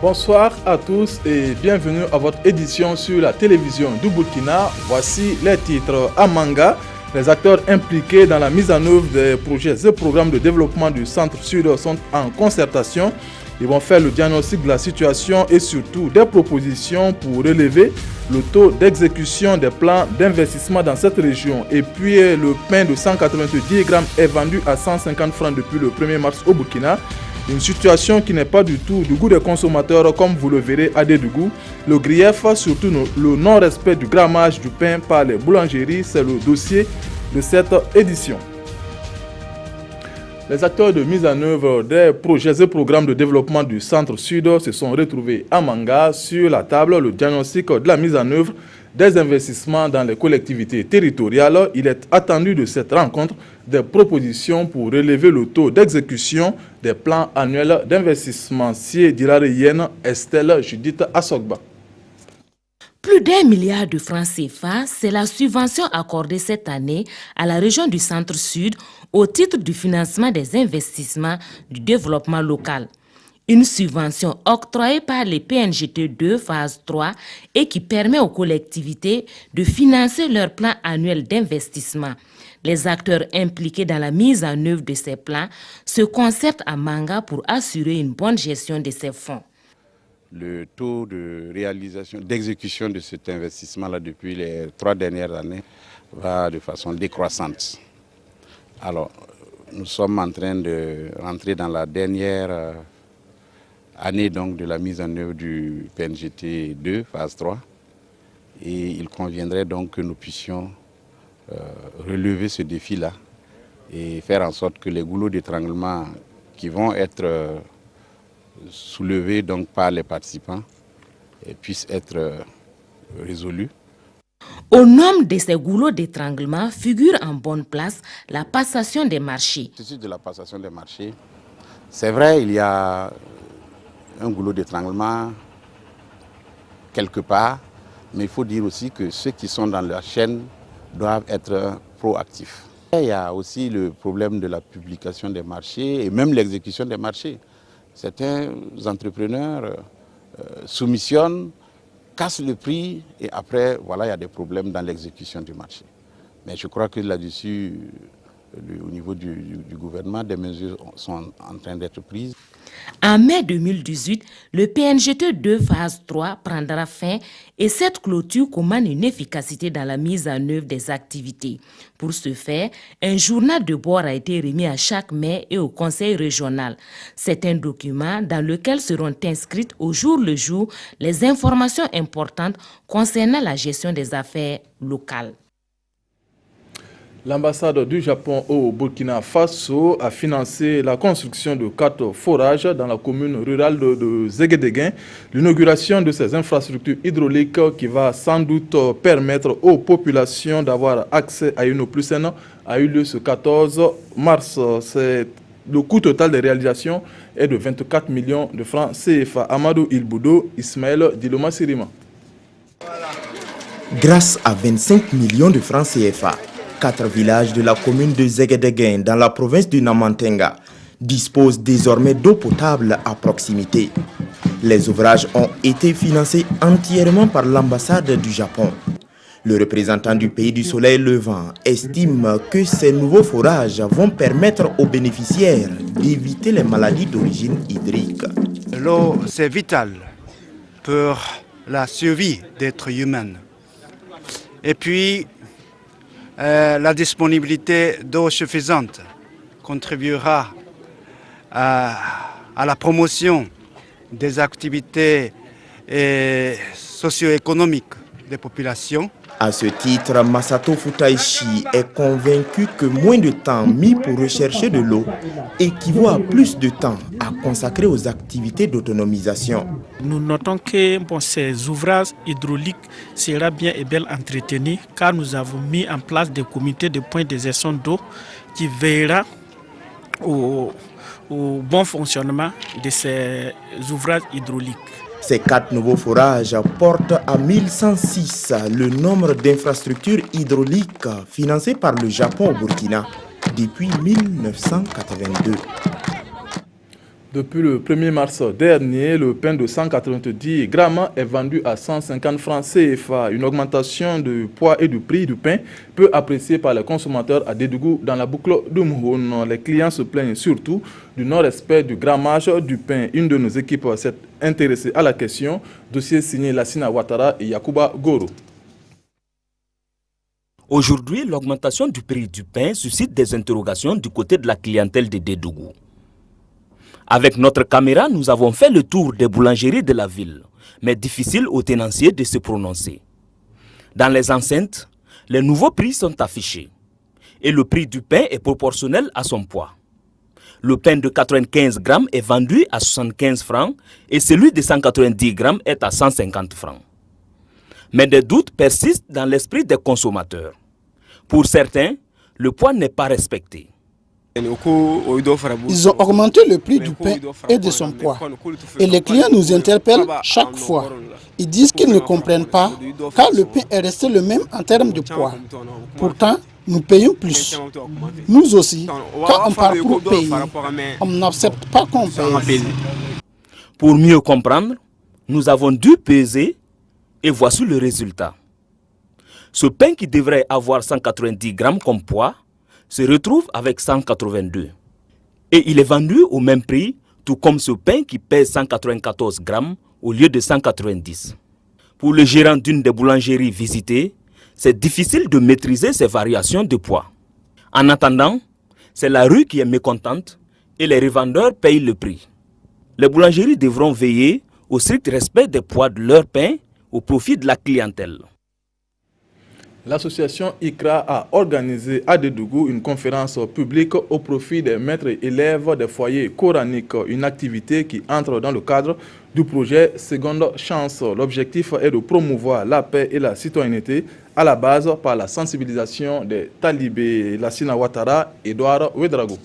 Bonsoir à tous et bienvenue à votre édition sur la télévision du Burkina. Voici les titres à Manga. Les acteurs impliqués dans la mise en œuvre des projets et programmes de développement du Centre Sud sont en concertation. Ils vont faire le diagnostic de la situation et surtout des propositions pour relever le taux d'exécution des plans d'investissement dans cette région. Et puis le pain de 190 grammes est vendu à 150 francs depuis le 1er mars au Burkina. Une situation qui n'est pas du tout du goût des consommateurs comme vous le verrez à Dédougou. Le grief, surtout le non-respect du grammage du pain par les boulangeries, c'est le dossier de cette édition. Les acteurs de mise en œuvre des projets et programmes de développement du Centre Sud se sont retrouvés à Manga sur la table le diagnostic de la mise en œuvre des investissements dans les collectivités territoriales. Il est attendu de cette rencontre des propositions pour relever le taux d'exécution des plans annuels d'investissement. Dirarienne Estelle Judith Assogba. Plus d'1 milliard de francs CFA, c'est la subvention accordée cette année à la région du Centre-Sud au titre du financement des investissements du développement local. Une subvention octroyée par les PNGT 2 phase 3 et qui permet aux collectivités de financer leur plan annuel d'investissement. Les acteurs impliqués dans la mise en œuvre de ces plans se concertent à Manga pour assurer une bonne gestion de ces fonds. Le taux de réalisation, d'exécution de cet investissement-là depuis les 3 dernières années va de façon décroissante. Alors, nous sommes en train de rentrer dans la dernière année donc, de la mise en œuvre du PNGT 2, phase 3. Et il conviendrait donc que nous puissions relever ce défi-là et faire en sorte que les goulots d'étranglement qui vont être soulevés donc par les participants puissent être résolus. Au nombre de ces goulots d'étranglement figure en bonne place la passation des marchés. Au de la passation des marchés, c'est vrai, il y a un goulot d'étranglement quelque part, mais il faut dire aussi que ceux qui sont dans la chaîne doivent être proactifs. Il y a aussi le problème de la publication des marchés et même l'exécution des marchés. Certains entrepreneurs soumissionnent, cassent le prix et après, voilà, il y a des problèmes dans l'exécution du marché. Mais je crois que là-dessus, au niveau du gouvernement, des mesures sont en train d'être prises. En mai 2018, le PNGT 2 phase 3 prendra fin et cette clôture commande une efficacité dans la mise en œuvre des activités. Pour ce faire, un journal de bord a été remis à chaque maire et au conseil régional. C'est un document dans lequel seront inscrites au jour le jour les informations importantes concernant la gestion des affaires locales. L'ambassade du Japon au Burkina Faso a financé la construction de 4 forages dans la commune rurale de Zéguédéguin. L'inauguration de ces infrastructures hydrauliques qui va sans doute permettre aux populations d'avoir accès à une eau plus saine a eu lieu ce 14 mars. Le coût total des réalisations est de 24 millions de francs CFA. Amadou Ilboudo, Ismaël Diloma Sirima. Grâce à 25 millions de francs CFA, 4 villages de la commune de Zéguédéguin dans la province du Namantenga disposent désormais d'eau potable à proximité. Les ouvrages ont été financés entièrement par l'ambassade du Japon. Le représentant du pays du soleil levant estime que ces nouveaux forages vont permettre aux bénéficiaires d'éviter les maladies d'origine hydrique. L'eau, c'est vital pour la survie d'êtres humains. Et puis, la disponibilité d'eau suffisante contribuera à la promotion des activités socio-économiques des populations. À ce titre, Masato Futaishi est convaincu que moins de temps mis pour rechercher de l'eau équivaut à plus de temps à consacrer aux activités d'autonomisation. Nous notons que ces ouvrages hydrauliques seront bien et bien entretenus car nous avons mis en place des comités de points de gestion d'eau qui veillera au bon fonctionnement de ces ouvrages hydrauliques. Ces 4 nouveaux forages portent à 1106 le nombre d'infrastructures hydrauliques financées par le Japon au Burkina depuis 1982. Depuis le 1er mars dernier, le pain de 190 grammes est vendu à 150 francs CFA. Une augmentation du poids et du prix du pain peu appréciée par les consommateurs à Dédougou dans la boucle de Mouhoun. Les clients se plaignent surtout du non-respect du grammage du pain. Une de nos équipes s'est intéressée à la question. Dossier signé Lassina Ouattara et Yakuba Goro. Aujourd'hui, l'augmentation du prix du pain suscite des interrogations du côté de la clientèle de Dédougou. Avec notre caméra, nous avons fait le tour des boulangeries de la ville, mais difficile aux tenanciers de se prononcer. Dans les enceintes, les nouveaux prix sont affichés et le prix du pain est proportionnel à son poids. Le pain de 95 grammes est vendu à 75 francs et celui de 190 grammes est à 150 francs. Mais des doutes persistent dans l'esprit des consommateurs. Pour certains, le poids n'est pas respecté. Ils ont augmenté le prix du pain et de son poids. Et les clients nous interpellent chaque fois. Ils disent qu'ils ne comprennent pas car le pain est resté le même en termes de poids. Pourtant, nous payons plus. Nous aussi, quand on parle pour payer, on n'accepte pas qu'on paye. Pour mieux comprendre, nous avons dû peser et voici le résultat. Ce pain qui devrait avoir 190 grammes comme poids se retrouve avec 182. Et il est vendu au même prix, tout comme ce pain qui pèse 194 grammes au lieu de 190. Pour le gérant d'une des boulangeries visitées, c'est difficile de maîtriser ces variations de poids. En attendant, c'est la rue qui est mécontente et les revendeurs payent le prix. Les boulangeries devront veiller au strict respect des poids de leur pain au profit de la clientèle. L'association ICRA a organisé à Dédougou une conférence publique au profit des maîtres et élèves des foyers coraniques, une activité qui entre dans le cadre du projet Seconde Chance. L'objectif est de promouvoir la paix et la citoyenneté à la base par la sensibilisation des talibés. Lassina Ouattara, Edouard Ouedraogo.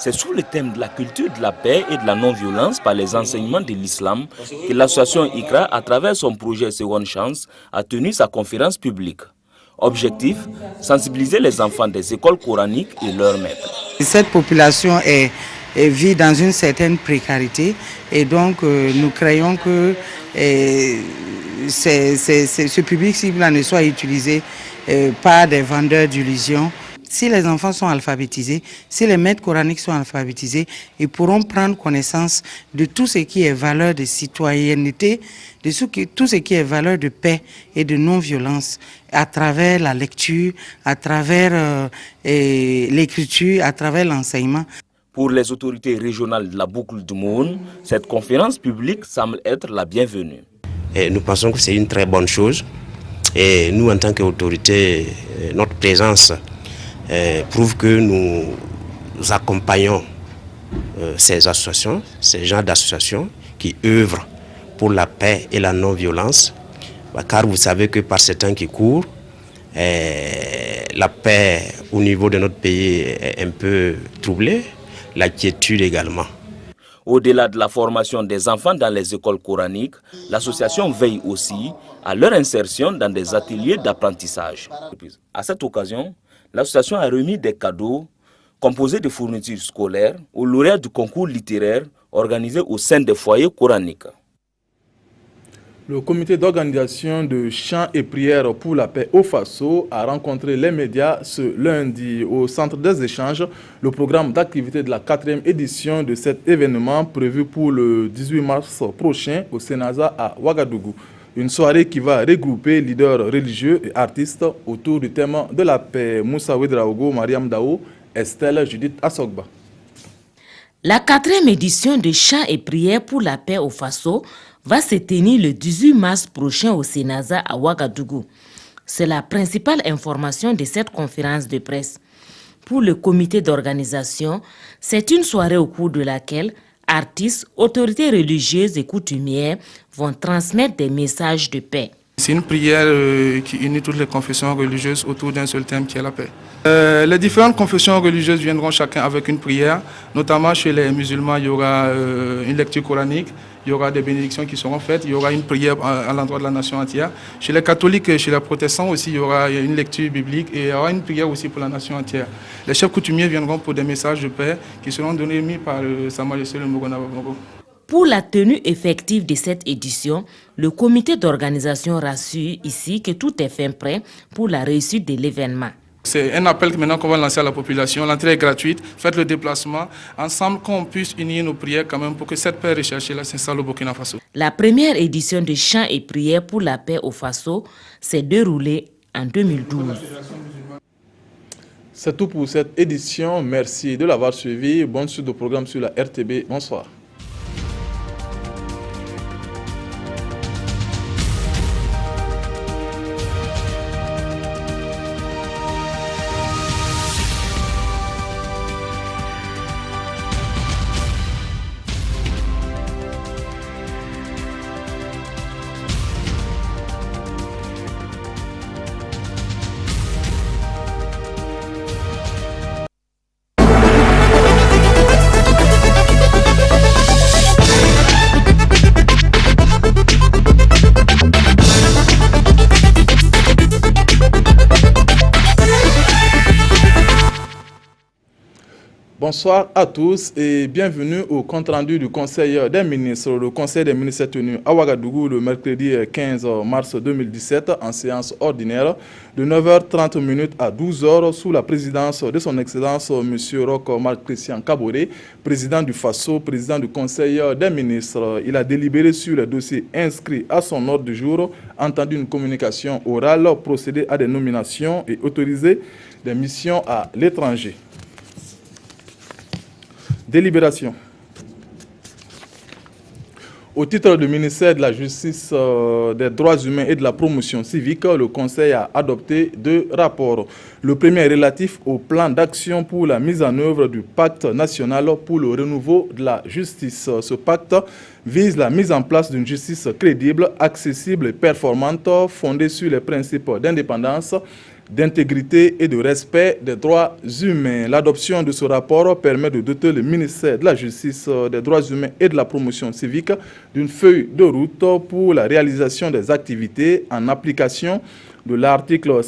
C'est sous le thème de la culture de la paix et de la non-violence par les enseignements de l'islam que l'association ICRA, à travers son projet Seconde Chance, a tenu sa conférence publique. Objectif, sensibiliser les enfants des écoles coraniques et leurs maîtres. Cette population vit dans une certaine précarité et donc nous craignons que ce public cible ne soit utilisé par des vendeurs d'illusions. Si les enfants sont alphabétisés, si les maîtres coraniques sont alphabétisés, ils pourront prendre connaissance de tout ce qui est valeur de citoyenneté, de tout ce qui est valeur de paix et de non-violence à travers la lecture, à travers l'écriture, à travers l'enseignement. Pour les autorités régionales de la boucle du Moun, cette conférence publique semble être la bienvenue. Et nous pensons que c'est une très bonne chose. Et nous, en tant qu'autorité, notre présence prouve que nous accompagnons ces associations, ces gens d'associations qui œuvrent pour la paix et la non-violence. Car vous savez que par ces temps qui courent, la paix au niveau de notre pays est un peu troublée, la quiétude également. Au-delà de la formation des enfants dans les écoles coraniques, l'association veille aussi à leur insertion dans des ateliers d'apprentissage. À cette occasion, l'association a remis des cadeaux composés de fournitures scolaires aux lauréats du concours littéraire organisé au sein des foyers coraniques. Le comité d'organisation de chants et prières pour la paix au Faso a rencontré les médias ce lundi au centre des échanges. Le programme d'activité de la 4e édition de cet événement prévu pour le 18 mars prochain au Sénaza à Ouagadougou. Une soirée qui va regrouper leaders religieux et artistes autour du thème de la paix. Moussa Ouedraogo, Mariam Dao, Estelle Judith Assogba. La 4e édition de chants et prières pour la paix au Faso va se tenir le 18 mars prochain au Sénaza à Ouagadougou. C'est la principale information de cette conférence de presse. Pour le comité d'organisation, c'est une soirée au cours de laquelle artistes, autorités religieuses et coutumières vont transmettre des messages de paix. C'est une prière qui unit toutes les confessions religieuses autour d'un seul thème qui est la paix. Les différentes confessions religieuses viendront chacun avec une prière, notamment chez les musulmans, il y aura une lecture coranique, il il y aura des bénédictions qui seront faites, il y aura une prière à l'endroit de la nation entière. Chez les catholiques et chez les protestants aussi, il y aura une lecture biblique et il y aura une prière aussi pour la nation entière. Les chefs coutumiers viendront pour des messages de paix qui seront donnés par Sa Majesté le Mogo Nababongo. Pour la tenue effective de cette édition, le comité d'organisation rassure ici que tout est fait prêt pour la réussite de l'événement. C'est un appel maintenant qu'on va lancer à la population. L'entrée est gratuite. Faites le déplacement. Ensemble, qu'on puisse unir nos prières quand même pour que cette paix recherchée s'installe au Burkina Faso. La première édition de chants et prières pour la paix au Faso s'est déroulée en 2012. C'est tout pour cette édition. Merci de l'avoir suivi. Bonne suite au programme sur la RTB. Bonsoir. Bonsoir à tous et bienvenue au compte-rendu du Conseil des ministres. Le Conseil des ministres est tenu à Ouagadougou le mercredi 15 mars 2017 en séance ordinaire de 9h30 à 12h sous la présidence de son Excellence M. Roch Marc Christian Kaboré, président du FASO, président du Conseil des ministres. Il a délibéré sur les dossiers inscrits à son ordre du jour, entendu une communication orale, procédé à des nominations et autorisé des missions à l'étranger. Délibération. Au titre du ministère de la Justice, des Droits humains et de la Promotion civique, le Conseil a adopté 2 rapports. Le premier est relatif au plan d'action pour la mise en œuvre du pacte national pour le renouveau de la justice. Ce pacte vise la mise en place d'une justice crédible, accessible et performante, fondée sur les principes d'indépendance, d'intégrité et de respect des droits humains. L'adoption de ce rapport permet de doter le ministère de la Justice, des Droits humains et de la Promotion civique d'une feuille de route pour la réalisation des activités en application de l'article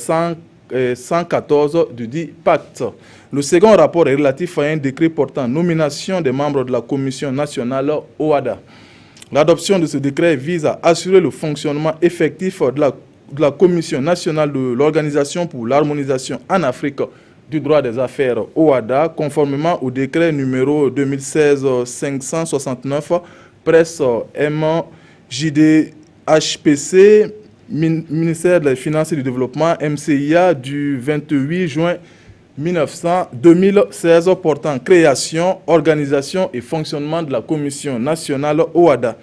114 du dit pacte. Le second rapport est relatif à un décret portant nomination des membres de la Commission nationale OHADA. L'adoption de ce décret vise à assurer le fonctionnement effectif de la Commission nationale de l'Organisation pour l'harmonisation en Afrique du droit des affaires OHADA, conformément au décret numéro 2016-569, presse MJDHPC, ministère des Finances et du Développement, MCIA, du 28 juin 2016, portant création, organisation et fonctionnement de la Commission nationale OHADA.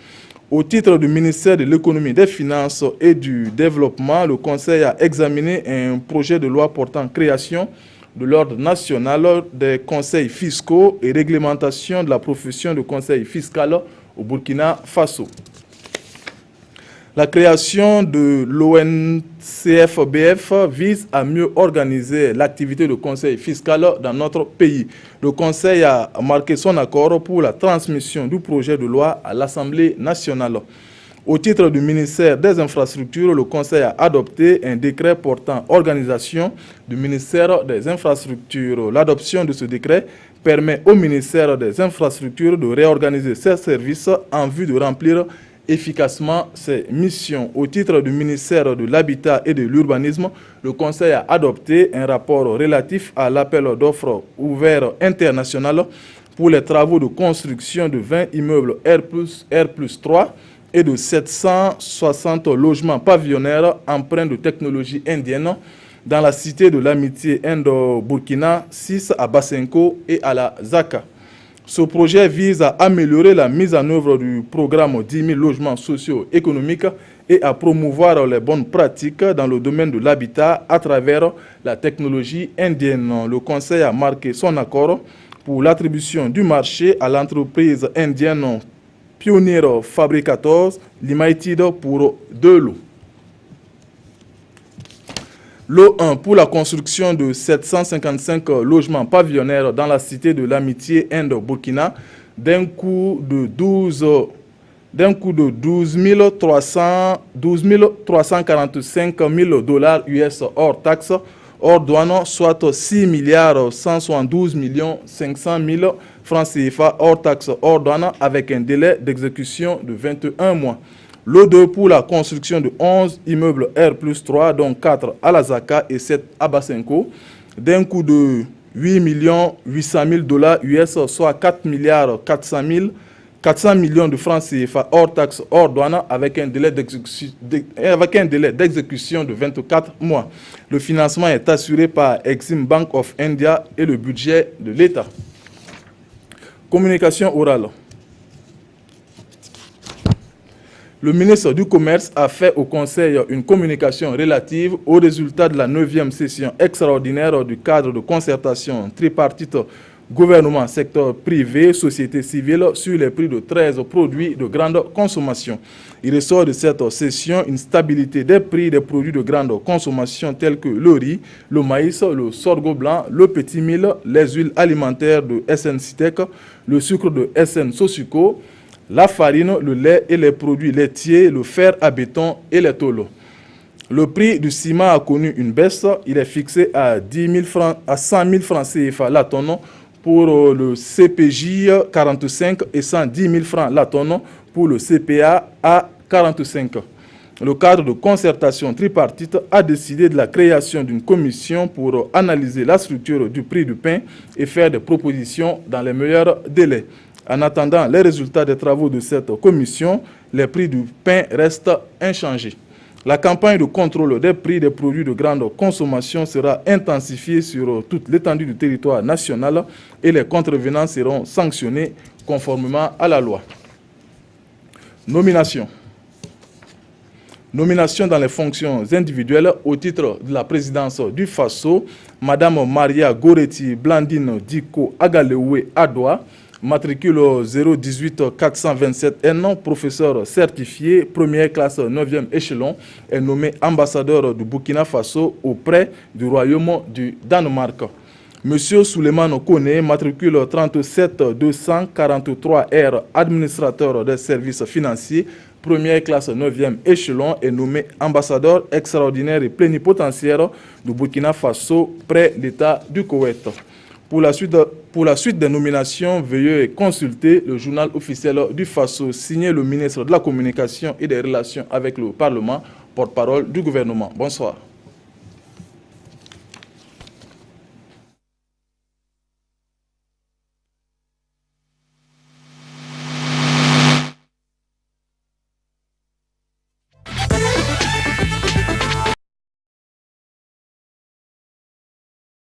Au titre du ministère de l'Économie, des Finances et du Développement, le Conseil a examiné un projet de loi portant création de l'ordre national des conseils fiscaux et réglementation de la profession de conseil fiscal au Burkina Faso. La création de l'ONCFBF vise à mieux organiser l'activité de conseil fiscal dans notre pays. Le Conseil a marqué son accord pour la transmission du projet de loi à l'Assemblée nationale. Au titre du ministère des Infrastructures, le Conseil a adopté un décret portant organisation du ministère des Infrastructures. L'adoption de ce décret permet au ministère des Infrastructures de réorganiser ses services en vue de remplir efficacement ses missions. Au titre du ministère de l'Habitat et de l'Urbanisme, le Conseil a adopté un rapport relatif à l'appel d'offres ouvert international pour les travaux de construction de 20 immeubles R+3 et de 760 logements pavillonnaires empreints de technologie indienne dans la cité de l'amitié Indo-Burkina, 6 à Basenko et à la Zaka. Ce projet vise à améliorer la mise en œuvre du programme 10 000 logements socio-économiques et à promouvoir les bonnes pratiques dans le domaine de l'habitat à travers la technologie indienne. Le Conseil a marqué son accord pour l'attribution du marché à l'entreprise indienne Pioneer Fabricators Limited pour 2 lots. Lot 1 pour la construction de 755 logements pavillonnaires dans la cité de l'amitié Indo-Burkina d'un coût de 12 d'un coût de 12 345 000 dollars US hors taxe, hors douane, soit 6 milliards 172 500 000 francs CFA hors taxe, hors douane, avec un délai d'exécution de 21 mois. L'O2 pour la construction de 11 immeubles R+3, dont 4 à la Zaka et 7 à Basenko, d'un coût de 8 800 000 dollars US, soit 4 milliards 400 millions de francs CFA hors taxe, hors douane, avec un délai d'exécution de 24 mois. Le financement est assuré par Exim Bank of India et le budget de l'État. Communication orale. Le ministre du Commerce a fait au Conseil une communication relative aux résultats de la 9e session extraordinaire du cadre de concertation tripartite gouvernement, secteur privé, société civile sur les prix de 13 produits de grande consommation. Il ressort de cette session une stabilité des prix des produits de grande consommation tels que le riz, le maïs, le sorgho blanc, le petit mil, les huiles alimentaires de SN Citec, le sucre de SN Sosuco, la farine, le lait et les produits laitiers, le fer à béton et les tôles. Le prix du ciment a connu une baisse. Il est fixé à 100 000 francs CFA la tonne pour le CPJ 45 et 110 000 francs la tonne pour le CPA à 45. Le cadre de concertation tripartite a décidé de la création d'une commission pour analyser la structure du prix du pain et faire des propositions dans les meilleurs délais. En attendant les résultats des travaux de cette commission, les prix du pain restent inchangés. La campagne de contrôle des prix des produits de grande consommation sera intensifiée sur toute l'étendue du territoire national et les contrevenants seront sanctionnés conformément à la loi. Nomination. Nomination dans les fonctions individuelles au titre de la présidence du FASO, Madame Maria Goretti Blandine Diko Agalewe Adoua, matricule 018 427 N, professeur certifié, première classe 9e échelon, est nommé ambassadeur du Burkina Faso auprès du Royaume du Danemark. Monsieur Souleymane Kone, matricule 37 243 R, administrateur des services financiers, première classe 9e échelon, est nommé ambassadeur extraordinaire et plénipotentiaire du Burkina Faso près l'État du Koweït. Pour la suite des nominations, veuillez consulter le journal officiel du FASO, signé le ministre de la Communication et des Relations avec le Parlement, porte-parole du gouvernement. Bonsoir.